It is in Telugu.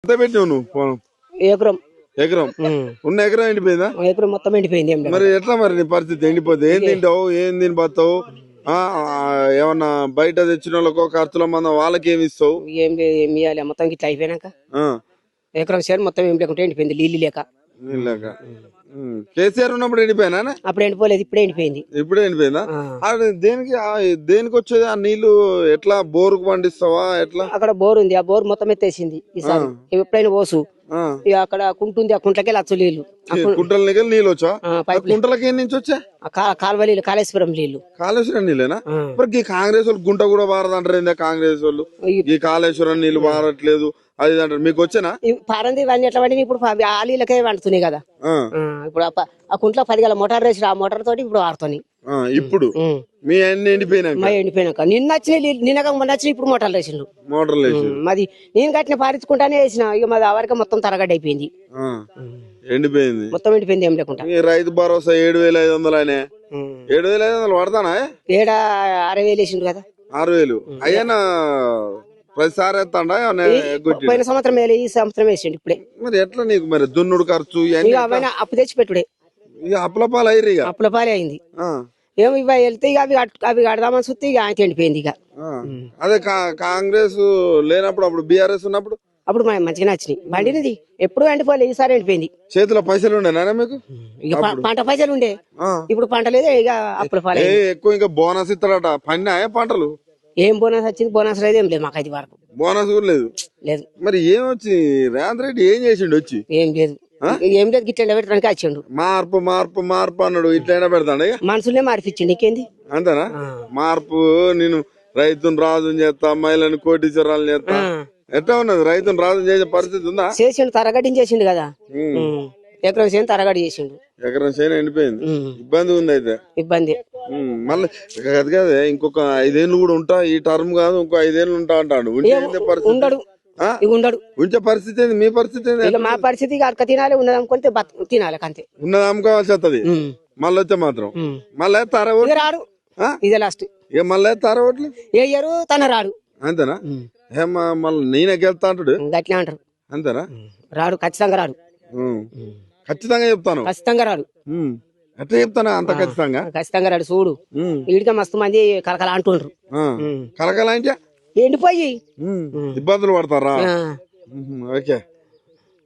ఎంత పెట్టినావు నువ్వు పొలం? ఎకరం ఎకరం ఉన్న ఎకరం ఎండిపోయిందా? ఎకరం మొత్తం ఎండిపోయింది. ఏం లేదు. మరి ఎట్లా మరి నీ పరిస్థితి? ఎండిపోతే ఏం తింటావు, ఏం తిని బతావు? ఏమన్నా బయట తెచ్చిన వాళ్ళకో ఖర్చుల మందం వాళ్ళకి ఏమి ఇస్తావు? ఏం లేదు, ఏం ఇవ్వాలి మొత్తం ఇట్లా అయిపోయినాక ఎకరం షేర్ మొత్తం ఏం లేకుంటే ఎండిపోయింది, నీళ్ళు లేక. కేసీఆర్ ఉన్నప్పుడు ఎండిపోయినా? అప్పుడు ఎండిపోలేదు, ఇప్పుడే ఎండిపోయింది. ఇప్పుడే ఎండిపోయిందా? దేనికి దేనికి వచ్చేది ఆ నీళ్లు? ఎట్లా బోరుకు పండిస్తావా ఎట్లా? అక్కడ బోర్ ఉంది, ఆ బోర్ మొత్తం ఎత్తేసింది ఈసారి. ఎప్పుడైనా పోసు ఇక అక్కడ కుంటుంది, ఆ కుంటలకి లచ్చ నీళ్లు. కుంటల నీళ్ళు వచ్చా? కుంటలకి ఏం నుంచి వచ్చా? కాలువ నీళ్ళు, కాళేశ్వరం నీళ్లు. కాళేశ్వరం నీళ్ళేనా? మరి ఈ కాంగ్రెస్ వాళ్ళు గుంట కూడా బారదంటారు. కాంగ్రెస్ వాళ్ళు ఈ కాళేశ్వరం నీళ్లు బారట్లేదు అది అంటారు. మీకు వచ్చానా? పారంది ఇవన్నీ ఎట్లా పడి ఇప్పుడు ఆ నీళ్ళకే వండుతున్నాయి కదా. ఇప్పుడు ఆ కుంట్లో 10 గల మోటార్ వేసి ఆ మోటార్ తోటి ఇప్పుడు వాడుతున్నాయి. ఇప్పుడు మీ అన్ని ఎండిపోయినాక నిన్న వచ్చినాయి, నిన్నగా మొన్న వచ్చినాయి, ఇప్పుడు మోటార్లు వేసిండు. మోటార్లు వేసి మాది నేను కట్టిన పారించుకుంటానే వేసిన. ఇక మాది అవరికి మొత్తం తరగడ్డ అయిపోయింది, ఎండిపోయింది, మొత్తం ఎండిపోయింది. ఏం లేకుండా రైతు భరోసా 7,500 7,500 పడతానా? 6,000 వేసిండు కదా. 6,000 అయ్యానా? ప్రతిసారి ఎత్తాడా? పోయిన సంవత్సరం వేలే, ఈ సంవత్సరం వేసిండు ఇప్పుడే. మరి ఎట్లా నీకు మరి దున్నుడు ఖర్చు అవైనా అప్పు తెచ్చి పెట్టుడే. ఇక అప్పుల పాలు అయ్యి అప్పుల పాలే అయింది. ఏమో ఇవి వెళ్తే ఇక అవి కడదామని చూస్తే ఇక ఆయన ఎండిపోయింది. ఇక అదే కాంగ్రెస్ లేనప్పుడు, అప్పుడు బీఆర్ఎస్ ఉన్నప్పుడు అప్పుడు మంచిగా వచ్చినాయి. బండినది ఎప్పుడు ఎండిపోలే, ఈసారి ఎండిపోయింది. చేతిలో పైసలు ఉండేనా మీకు? ఇక పంట పైసలు ఉండే, ఇప్పుడు పంట లేదే. ఇక అప్పుల పాలే ఎక్కువ. ఇంకా బోనస్ ఇస్తాడట పన్నాయా పంటలు? ఏం బోనస్ వచ్చింది? బోనస్ లేదు, ఏం లేదు మాకు. 5 వరకు బోనస్ కూడా లేదు. లేదు. మరి ఏమొచ్చి రేవంత్ రెడ్డి ఏం చేసిండు? వచ్చి ఏం లేదు, ఏం లేదు. గిట్ల పెట్టడానికి వచ్చిండు. మార్పు మార్పు మార్పు అన్నాడు. ఇట్లయినా పెడతాడు. మనుషులే మార్పిచ్చిండు, ఇంకేంది? అంతేనా? మార్పు. నేను రైతును రాజుని చేస్తా, మహిళని కోటీశ్వరాలు చేస్తా. ఎట్లా ఉన్నది? రైతును రాజు చేసే పరిస్థితి ఉందా? చేసిండు, తరగడ్డి చేసిండు కదా. ఎకరం చేను తరగడి చేసిండు. ఎకరం చేను ఎండిపోయింది. ఇబ్బంది ఉంది అయితే. ఇబ్బంది. మళ్ళీ అది కాదే, ఇంకొక 5 ఏళ్ళు కూడా ఉంటా, ఈ టర్మ్ కాదు ఇంకో 5 ఏళ్ళు ఉంటా అంటాడు. ఉండడు, ఉండడు. ఉంచే పరిస్థితి ఏంది? మీ పరిస్థితి ఏంది? మా పరిస్థితి అక్క తినాలి, ఉన్నది అమ్ముకుంటే తినాలి అంతే. ఉన్నది అమ్ముకోవాల్సి వస్తుంది. మళ్ళీ వచ్చే మాత్రం మళ్ళీ వేస్తారా? రాడు, ఇదే లాస్ట్. ఇక మళ్ళీ వేస్తారా ఓట్లు? ఏయ్యారు, తన రాడు. అంతేనా? మళ్ళీ నేనే గెలుతా అంటాడు. గట్లా అంటారు. అంతేనా? రాడు, ఖచ్చితంగా రాడు. ఖచ్చితంగా చెప్తాను. ఖచ్చితంగా రాడు. ఎట్లా చెప్తానా? అంత ఖచ్చితంగా ఖచ్చితంగా రాడు. చూడు, వీడికి మస్తు మంది కలకల అంటుండ్రు. కలకల అంటే ఎండిపోయి ఇబ్బందులు పడతారా? ఓకే.